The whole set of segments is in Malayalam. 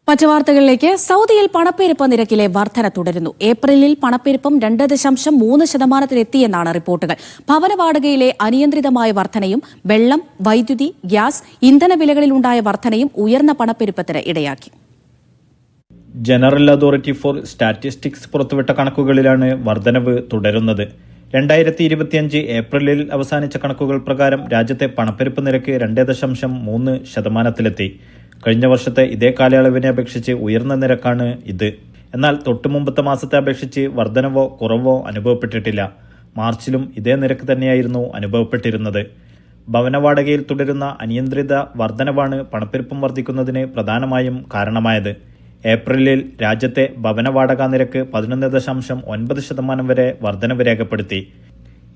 മറ്റു വാർത്തകളിലേക്ക്. സൗദിയിൽ പണപ്പെരുപ്പ നിരക്കിലെ വർധന തുടരുന്നു. ഏപ്രിലിൽ പണപ്പെരുപ്പം 2.3%-ത്തിലെത്തിയെന്നാണ് റിപ്പോർട്ടുകൾ. ഭവന വാടകയിലെ അനിയന്ത്രിതമായ വർധനയും വെള്ളം, വൈദ്യുതി, ഗ്യാസ്, ഇന്ധന വിലകളിലുണ്ടായ വർധനയും ഉയർന്ന പണപ്പെരുപ്പത്തിന് ഇടയാക്കി. ജനറൽ അതോറിറ്റി ഫോർ സ്റ്റാറ്റിസ്റ്റിക്സ് പുറത്തുവിട്ട കണക്കുകളിലാണ് വർധനവ് തുടരുന്നത്. 2025 ഏപ്രിലിൽ അവസാനിച്ച കണക്കുകൾ പ്രകാരം രാജ്യത്തെ പണപ്പെരുപ്പ നിരക്ക് 2.3%-ത്തിലെത്തി. കഴിഞ്ഞ വർഷത്തെ ഇതേ കാലയളവിനെ അപേക്ഷിച്ച് ഉയർന്ന നിരക്കാണ് ഇത്. എന്നാൽ തൊട്ടുമുമ്പത്തെ മാസത്തെ അപേക്ഷിച്ച് വർധനവോ കുറവോ അനുഭവപ്പെട്ടിട്ടില്ല. മാർച്ചിലും ഇതേ നിരക്ക് തന്നെയായിരുന്നു അനുഭവപ്പെട്ടിരുന്നത്. ഭവന വാടകയിൽ തുടരുന്ന അനിയന്ത്രിത വർധനവാണ് പണപ്പെരുപ്പം വർദ്ധിക്കുന്നതിന് പ്രധാനമായും കാരണമായത്. ഏപ്രിലിൽ രാജ്യത്തെ ഭവന വാടക നിരക്ക് 11.9% വരെ വർധനവ് രേഖപ്പെടുത്തി.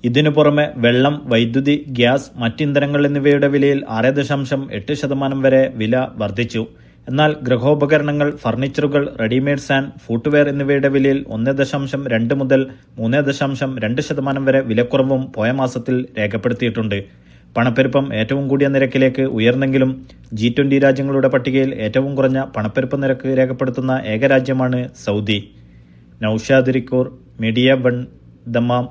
ഇതിനു പുറമെ വെള്ളം, വൈദ്യുതി, ഗ്യാസ്, മറ്റിന്ധനങ്ങൾ എന്നിവയുടെ വിലയിൽ 6.8% വരെ വില വർദ്ധിച്ചു. എന്നാൽ ഗൃഹോപകരണങ്ങൾ, ഫർണിച്ചറുകൾ, റെഡിമെയ്ഡ്സ് ആൻഡ് ഫുട്വെയർ എന്നിവയുടെ വിലയിൽ 1.2 മുതൽ 3.2% വരെ വിലക്കുറവും പോയ മാസത്തിൽ രേഖപ്പെടുത്തിയിട്ടുണ്ട്. പണപ്പെരുപ്പം ഏറ്റവും കൂടിയ നിരക്കിലേക്ക് ഉയർന്നെങ്കിലും G20 രാജ്യങ്ങളുടെ പട്ടികയിൽ ഏറ്റവും കുറഞ്ഞ പണപ്പെരുപ്പ നിരക്ക് രേഖപ്പെടുത്തുന്ന ഏക രാജ്യമാണ് സൗദി. Naushad റിക്കൂർ, media 1, Dammam.